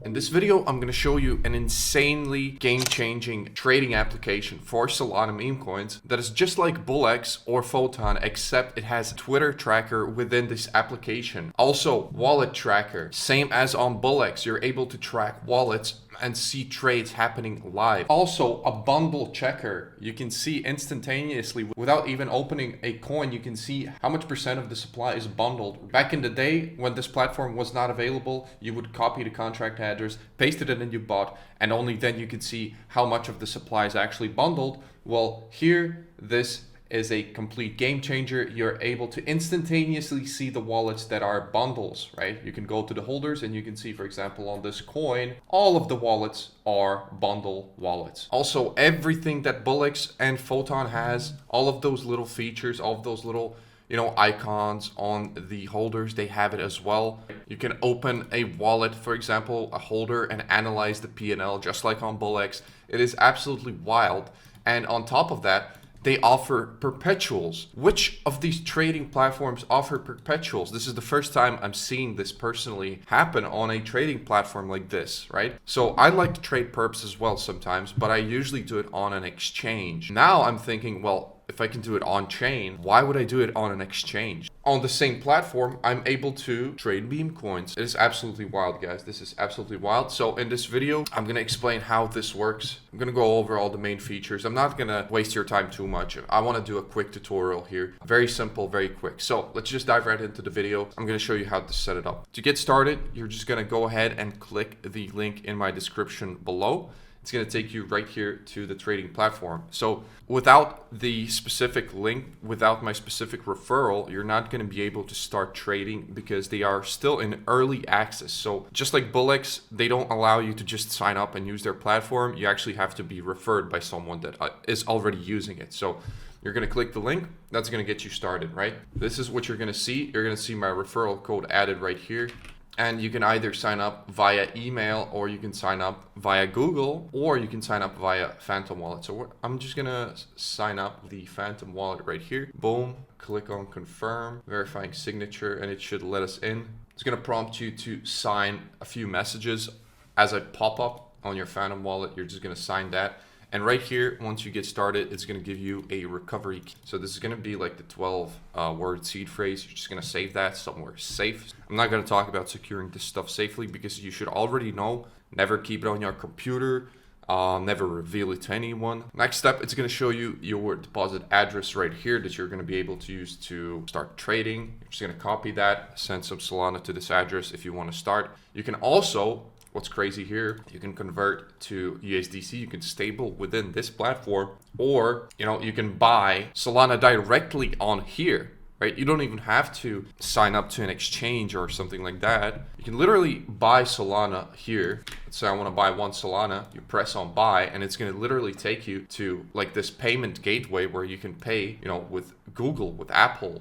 In this video, I'm going to show you an insanely game-changing trading application for Solana meme coins that is just like Bullex or Photon, except it has a Twitter tracker within this application. Also, wallet tracker. Same as on Bullex, you're able to track wallets and see trades happening live. Also, a bundle checker. You can see instantaneously, without even opening a coin, you can see how much percent of the supply is bundled. Back in the day, when this platform was not available, you would copy the contract address, paste it in a new bot, and only then you could see how much of the supply is actually bundled. Well, here, this is a complete game changer. You're able to instantaneously see the wallets that are bundles, right? You can go to the holders and you can see, for example, on this coin, all of the wallets are bundle wallets. Also, everything that Bullex and Photon has, all of those little features, all of those little icons on the holders, they have it as well. You can open a wallet, for example, a holder, and analyze the P&L just like on Bullex. It is absolutely wild. And on top of that, they offer perpetuals. Which of these trading platforms offer perpetuals? This is the first time I'm seeing this personally happen on a trading platform like this, right? So I like to trade perps as well sometimes, but I usually do it on an exchange. Now I'm thinking, well, if I can do it on chain, why would I do it on an exchange? On the same platform, I'm able to trade meme coins. It is absolutely wild, guys. This is absolutely wild. So in this video, I'm going to explain how this works. I'm going to go over all the main features. I'm not going to waste your time too much. I want to do a quick tutorial here. Very simple, very quick. So let's just dive right into the video. I'm going to show you how to set it up. To get started, you're just going to go ahead and click the link in my description below. It's going to take you right here to the trading platform. So without the specific link, without my specific referral, you're not going to be able to start trading because they are still in early access. So just like Bullex, they don't allow you to just sign up and use their platform. You actually have to be referred by someone that is already using it. So you're going to click the link. That's going to get you started, right? This is what you're going to see. You're going to see my referral code added right here. And you can either sign up via email, or you can sign up via Google, or you can sign up via Phantom Wallet. So I'm just gonna sign up the Phantom Wallet right here. Boom, click on confirm, verifying signature, and it should let us in. It's gonna prompt you to sign a few messages as a pop-up on your Phantom Wallet. You're just gonna sign that. And right here, once you get started, it's going to give you a recovery key. So this is going to be like the 12-word seed phrase. You're just going to save that somewhere safe. I'm not going to talk about securing this stuff safely because you should already know. Never keep it on your computer. Never reveal it to anyone. Next step, it's going to show you your deposit address right here that you're going to be able to use to start trading. You're just going to copy that, send some Solana to this address if you want to start. You can also, what's crazy here, you can convert to USDC, you can stable within this platform, or you can buy Solana directly on here, right? You don't even have to sign up to an exchange or something like that. You can literally buy Solana here. Let's say I want to buy 1 Solana, you press on buy, and it's going to literally take you to like this payment gateway where you can pay, with Google, with Apple,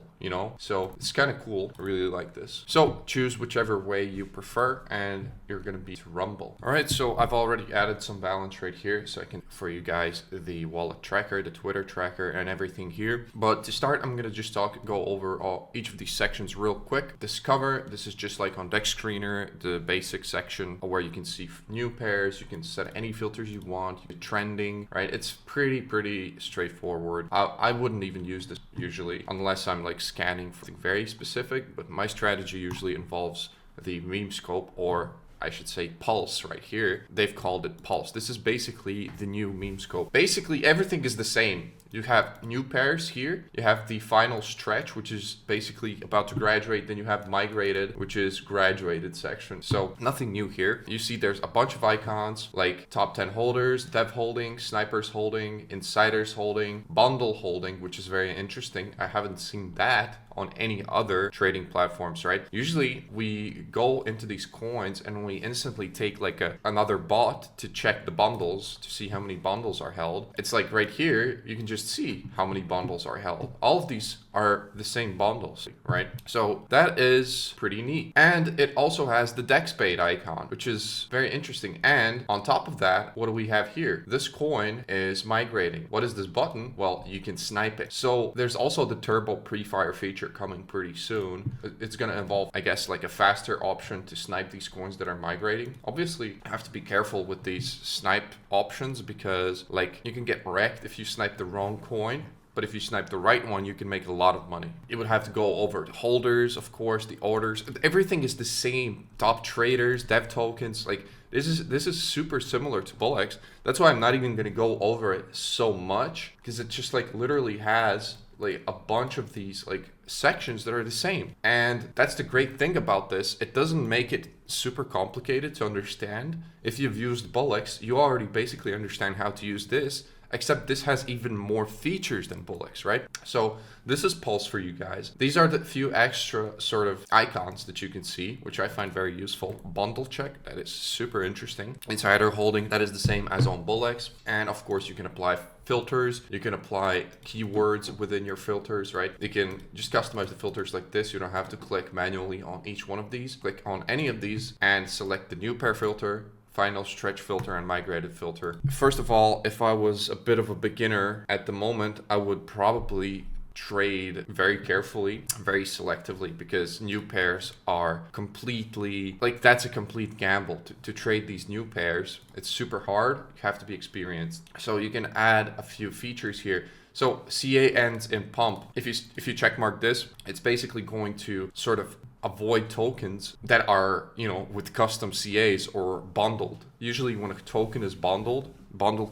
so it's kind of cool. I really like this. So choose whichever way you prefer, and you're going to be to Rumble. All right, so I've already added some balance right here, so I can for you guys the wallet tracker, the Twitter tracker, and everything here. But to start, I'm going to just go over each of these sections real quick. Discover, this is just like on Deck Screener, the basic section where you can see new pairs. You can set any filters you want. Trending, right? It's pretty straightforward. I wouldn't even use this usually unless I'm like scanning for something very specific, but my strategy usually involves the meme scope, or I should say pulse right here. They've called it pulse. This is basically the new meme scope. Basically everything is the same. You have new pairs here. You have the final stretch, which is basically about to graduate. Then you have migrated, which is graduated section. So nothing new here. You see there's a bunch of icons like top 10 holders, dev holding, snipers holding, insiders holding, bundle holding, which is very interesting. I haven't seen that on any other trading platforms, right? Usually we go into these coins and we instantly take like another bot to check the bundles to see how many bundles are held. It's like right here, you can just see how many bundles are held. All of these are the same bundles, right? So that is pretty neat. And it also has the DexBait icon, which is very interesting. And on top of that, what do we have here? This coin is migrating. What is this button? Well, you can snipe it. So there's also the turbo pre-fire feature coming pretty soon. It's going to involve, I guess, like a faster option to snipe these coins that are migrating. Obviously, you have to be careful with these snipe options because like you can get wrecked if you snipe the wrong coin. But if you snipe the right one, you can make a lot of money. It would have to go over the holders, of course, the orders. Everything is the same. Top traders, dev tokens. Like this is super similar to BullX. That's why I'm not even going to go over it so much, because it just like literally has like a bunch of these like sections that are the same. And that's the great thing about this. It doesn't make it super complicated to understand. If you've used BullX, you already basically understand how to use this. Except this has even more features than BullX, right? So this is Pulse for you guys. These are the few extra sort of icons that you can see, which I find very useful. Bundle check, that is super interesting. Insider holding, that is the same as on BullX. And of course you can apply filters. You can apply keywords within your filters, right? You can just customize the filters like this. You don't have to click manually on each one of these. Click on any of these and select the new pair filter, final stretch filter, and migrated filter. First of all, if I was a bit of a beginner at the moment, I would probably trade very carefully, very selectively, because new pairs are completely, like that's a complete gamble to trade these new pairs. It's super hard. You have to be experienced. So you can add a few features here. So CA ends in pump. If you check mark this, it's basically going to sort of avoid tokens that are, you know, with custom CAs or bundled. Usually when a token is bundle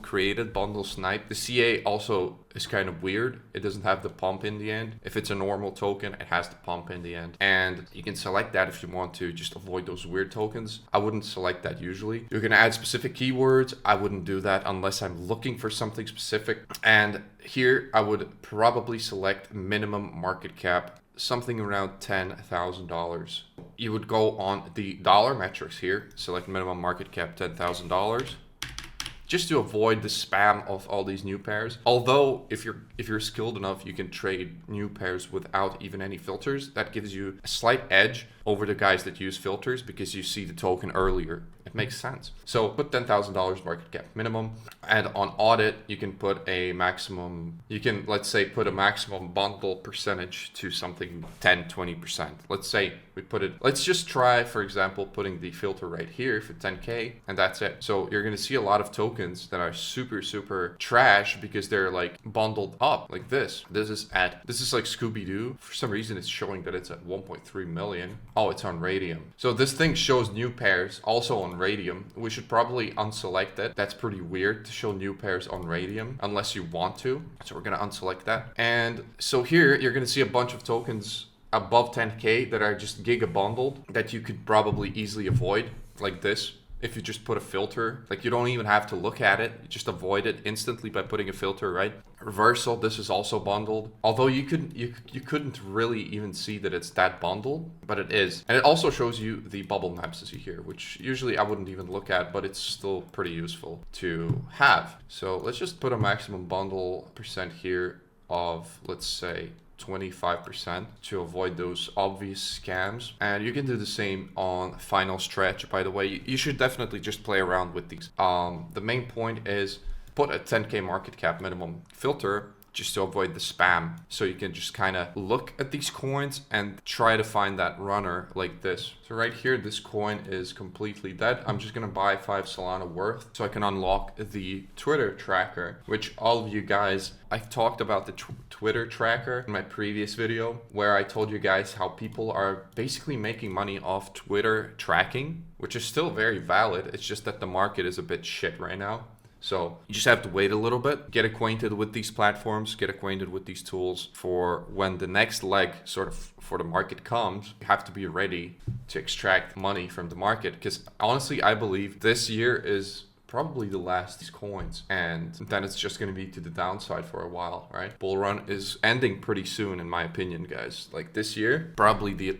created, bundle snipe, the CA also is kind of weird. It doesn't have the pump in the end. If it's a normal token, it has the pump in the end. And you can select that if you want to just avoid those weird tokens. I wouldn't select that usually. You can add specific keywords. I wouldn't do that unless I'm looking for something specific. And here I would probably select minimum market cap, something around $10,000. You would go on the dollar metrics here, select minimum market cap $10,000, just to avoid the spam of all these new pairs. Although if you're skilled enough, you can trade new pairs without even any filters. That gives you a slight edge over the guys that use filters because you see the token earlier. It makes sense. So put $10,000 market cap minimum, and on audit you can put a maximum, you can, let's say, put a maximum bundle percentage to something 10-20%. Let's say we put it, let's just try, for example, putting the filter right here for 10K, and that's it. So you're going to see a lot of tokens that are super trash because they're like bundled up like this. This is like Scooby-Doo. For some reason it's showing that it's at 1.3 million. Oh, it's on raydium. So this thing shows new pairs also on raydium. We should probably unselect it. That's pretty weird to show new pairs on raydium unless you want to. So we're going to unselect that. And so here you're going to see a bunch of tokens above 10K that are just giga bundled that you could probably easily avoid, like this. If you just put a filter, like you don't even have to look at it, you just avoid it instantly by putting a filter, right? Reversal, this is also bundled. Although you couldn't really even see that it's that bundled, but it is. And it also shows you the bubble maps as you hear, which usually I wouldn't even look at, but it's still pretty useful to have. So let's just put a maximum bundle percent here of, let's say, 25% to avoid those obvious scams. And you can do the same on final stretch. By the way, you should definitely just play around with these. The main point is put a 10K market cap minimum filter just to avoid the spam. So you can just kind of look at these coins and try to find that runner like this. So right here, this coin is completely dead. I'm just gonna buy 5 Solana worth so I can unlock the Twitter tracker, which all of you guys, I talked about the Twitter tracker in my previous video where I told you guys how people are basically making money off Twitter tracking, which is still very valid. It's just that the market is a bit shit right now. So you just have to wait a little bit, get acquainted with these platforms, get acquainted with these tools for when the next leg sort of for the market comes. You have to be ready to extract money from the market, because honestly, I believe this year is probably the last these coins, and then it's just going to be to the downside for a while, right? Bull run is ending pretty soon, in my opinion, guys. Like this year, probably the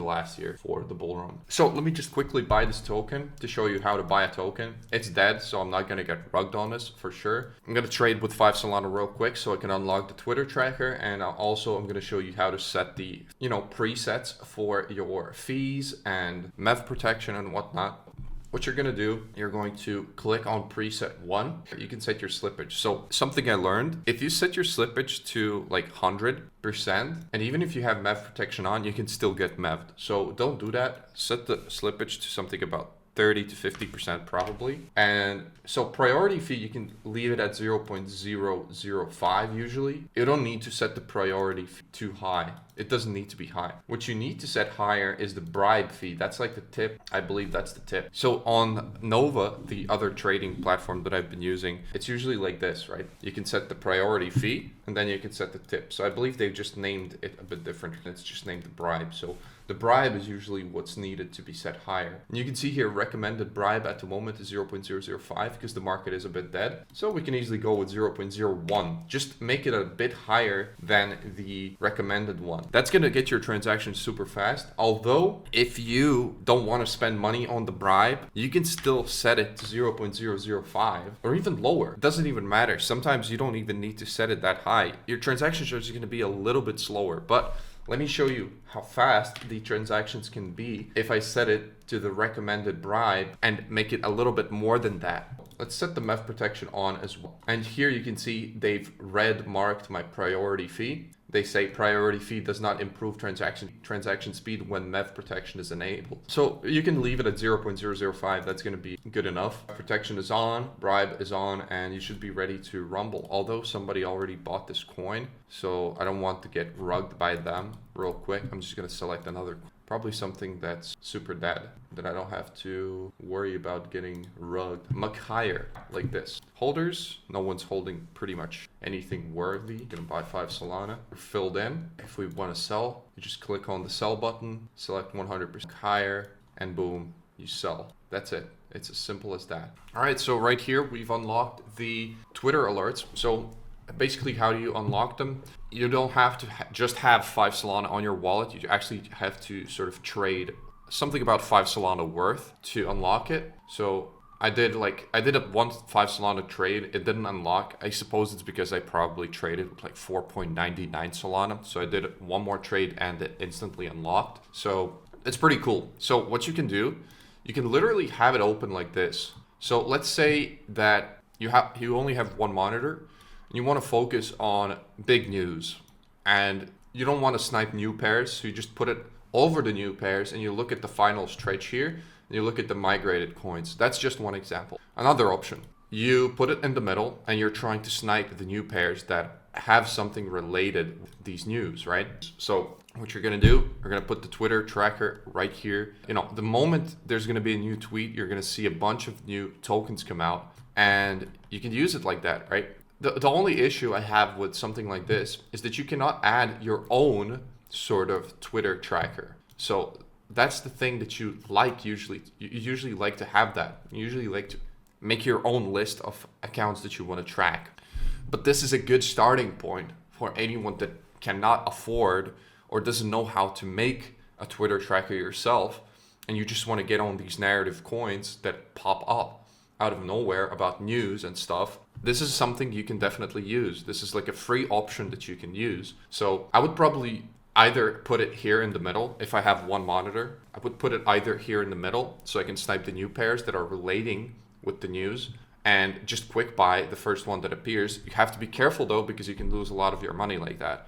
last year for the bull run. So let me just quickly buy this token to show you how to buy a token. It's dead, so I'm not going to get rugged on this for sure. I'm going to trade with 5 Solana real quick so I can unlock the Twitter tracker, and also I'm going to show you how to set the presets for your fees and MEV protection and whatnot. What you're going to do, you're going to click on preset 1. You can set your slippage. So something I learned, if you set your slippage to like 100%, and even if you have MEV protection on, you can still get MEV'd. So don't do that. Set the slippage to something about 30 to 50% probably. And so priority fee, you can leave it at 0.005 usually. You don't need to set the priority fee too high. It doesn't need to be high. What you need to set higher is the bribe fee. That's like the tip. I believe that's the tip. So on Nova, the other trading platform that I've been using, it's usually like this, right? You can set the priority fee and then you can set the tip. So I believe they've just named it a bit different. It's just named the bribe. So the bribe is usually what's needed to be set higher. And you can see here recommended bribe at the moment is 0.005 because the market is a bit dead. So we can easily go with 0.01. Just make it a bit higher than the recommended one. That's going to get your transaction super fast. Although if you don't want to spend money on the bribe, you can still set it to 0.005 or even lower. It doesn't even matter. Sometimes you don't even need to set it that high. Your transaction charge is going to be a little bit slower, but let me show you how fast the transactions can be if I set it to the recommended bribe and make it a little bit more than that. Let's set the MEV protection on as well. And here you can see they've red marked my priority fee. They say priority fee does not improve transaction speed when MEV protection is enabled. So you can leave it at 0.005. That's going to be good enough. Protection is on, bribe is on, and you should be ready to rumble. Although somebody already bought this coin, so I don't want to get rugged by them real quick. I'm just going to select another coin. Probably something that's super dead that I don't have to worry about getting rugged. Much higher like this. Holders, no one's holding pretty much anything worthy. Gonna buy 5 Solana. We're filled in. If we want to sell, you just click on the sell button, select 100% higher, and boom, you sell. That's it. It's as simple as that. All right, so right here, we've unlocked the Twitter alerts. So basically, how do you unlock them? You don't have to just have 5 Solana on your wallet. You actually have to sort of trade something about 5 Solana worth to unlock it. So I did a 5 Solana trade. It didn't unlock. I suppose it's because I probably traded with like 4.99 Solana. So I did one more trade and it instantly unlocked. So it's pretty cool. So what you can do, you can literally have it open like this. So let's say that you only have one monitor. You want to focus on big news and you don't want to snipe new pairs. So you just put it over the new pairs and you look at the final stretch here and you look at the migrated coins. That's just one example. Another option, you put it in the middle and you're trying to snipe the new pairs that have something related with these news, right? So what you're going to do, you're going to put the Twitter tracker right here. The moment there's going to be a new tweet, you're going to see a bunch of new tokens come out and you can use it like that, right? The only issue I have with something like this is that you cannot add your own sort of Twitter tracker. So that's the thing that you like usually. You usually like to have that. You usually like to make your own list of accounts that you want to track. But this is a good starting point for anyone that cannot afford or doesn't know how to make a Twitter tracker yourself. And you just want to get on these narrative coins that pop up out of nowhere about news and stuff. This is something you can definitely use. This is like a free option that you can use. So I would probably either put it here in the middle. If I have one monitor, I would put it either here in the middle so I can snipe the new pairs that are relating with the news and just quick buy the first one that appears. You have to be careful though, because you can lose a lot of your money like that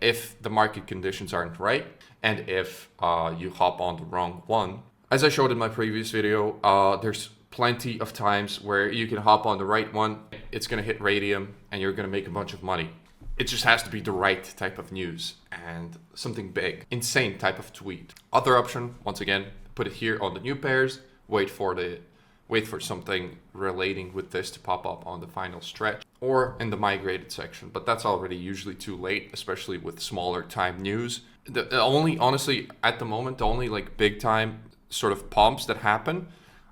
if the market conditions aren't right and if you hop on the wrong one. As I showed in my previous video, there's plenty of times where you can hop on the right one, it's going to hit raydium and you're going to make a bunch of money. It just has to be the right type of news and something big, insane type of tweet. Other option, once again, put it here on the new pairs, wait for something relating with this to pop up on the final stretch or in the migrated section, but that's already usually too late, especially with smaller time news. Honestly, at the moment, the only like big time sort of pumps that happen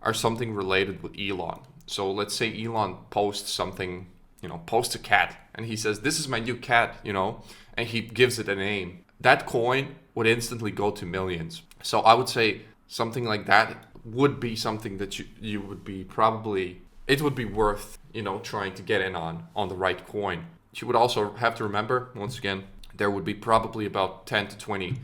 are something related with Elon. So let's say Elon posts something, posts a cat, and he says, this is my new cat, and he gives it a name. That coin would instantly go to millions. So I would say something like that would be something that you would be probably, it would be worth, trying to get in on the right coin. You would also have to remember, once again, there would be probably about 10 to 20,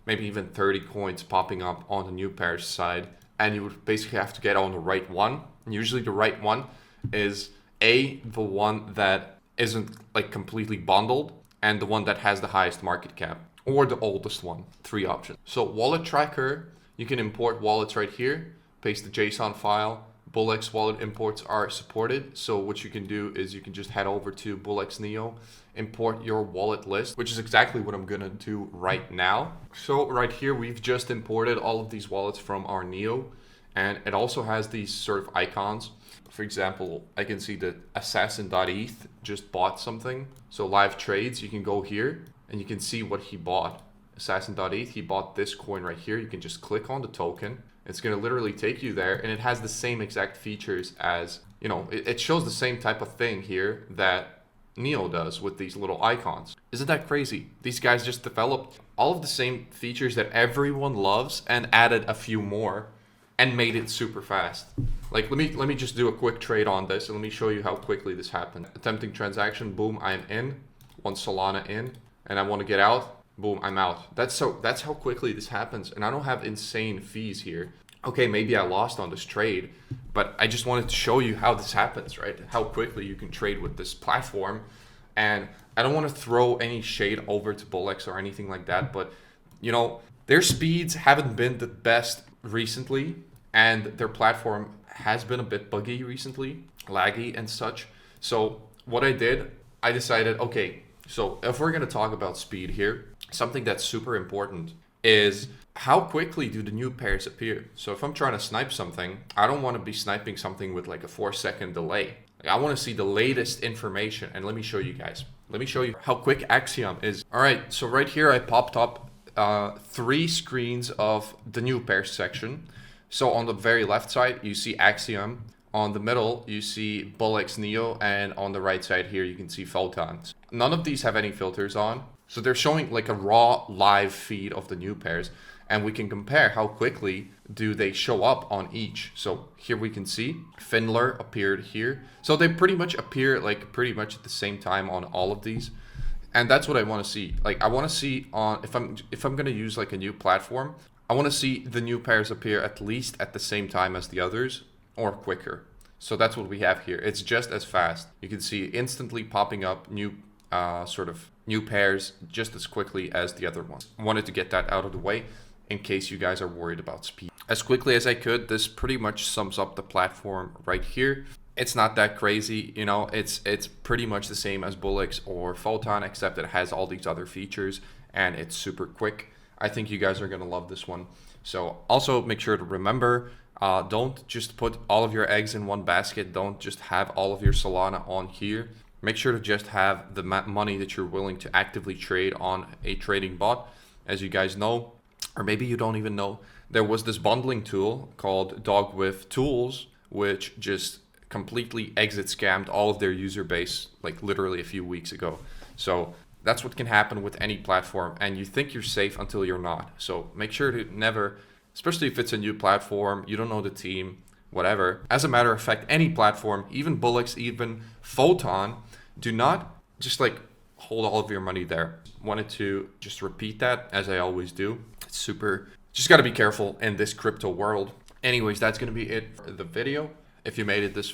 maybe even 30 coins popping up on the new pairs side. And you would basically have to get on the right one. And usually the right one is the one that isn't like completely bundled, and the one that has the highest market cap, or the oldest one. 3 options. So wallet tracker, you can import wallets right here, paste the JSON file. BullX wallet imports are supported. So what you can do is you can just head over to BullX Neo, import your wallet list, which is exactly what I'm gonna do right now. So right here, we've just imported all of these wallets from our Neo, and it also has these sort of icons. For example, I can see that assassin.eth just bought something. So live trades, you can go here and you can see what he bought. Assassin.eth, he bought this coin right here. You can just click on the token. It's going to literally take you there, and it has the same exact features as, it shows the same type of thing here that Neo does with these little icons. Isn't that crazy? These guys just developed all of the same features that everyone loves and added a few more and made it super fast. Like, let me just do a quick trade on this, and let me show you how quickly this happened. Attempting transaction, boom, I'm in. 1 Solana in, and I want to get out. Boom, I'm out. That's how quickly this happens, and I don't have insane fees here. Okay, maybe I lost on this trade, but I just wanted to show you how this happens, right? How quickly you can trade with this platform. And I don't want to throw any shade over to BullX or anything like that, but their speeds haven't been the best recently, and their platform has been a bit buggy recently, laggy and such. So what I did, I decided, okay, so if we're going to talk about speed here, something that's super important is how quickly do the new pairs appear. So if I'm trying to snipe something, I don't want to be sniping something with like a 4-second delay. I want to see the latest information, and let me show you guys. Let me show you how quick Axiom is. All right, so right here I popped up 3 screens of the new pairs section. So on the very left side, you see Axiom. On the middle, you see BullX Neo, and on the right side here, you can see Photons. None of these have any filters on. So they're showing like a raw live feed of the new pairs, and we can compare how quickly do they show up on each. So here we can see Finler appeared here. So they pretty much appear like pretty much at the same time on all of these. And that's what I want to see. Like I want to see on, if I'm going to use like a new platform, I want to see the new pairs appear at least at the same time as the others or quicker. So that's what we have here. It's just as fast. You can see instantly popping up new new pairs just as quickly as the other ones. I wanted to get that out of the way in case you guys are worried about speed. As quickly as I could, this pretty much sums up the platform right here. It's not that crazy, it's pretty much the same as BullX or Photon, except it has all these other features and it's super quick. I think you guys are gonna love this one. So also make sure to remember, don't just put all of your eggs in one basket. Don't just have all of your Solana on here. Make sure to just have the money that you're willing to actively trade on a trading bot. As you guys know, or maybe you don't even know, there was this bundling tool called Dog with Tools, which just completely exit scammed all of their user base like literally a few weeks ago. So that's what can happen with any platform, and you think you're safe until you're not. So make sure to never, especially if it's a new platform, you don't know the team, whatever. As a matter of fact, any platform, even BullX, even Photon, do not just like hold all of your money there. Wanted to just repeat that as I always do. It's super, just got to be careful in this crypto world. Anyways, that's going to be it for the video. If you made it this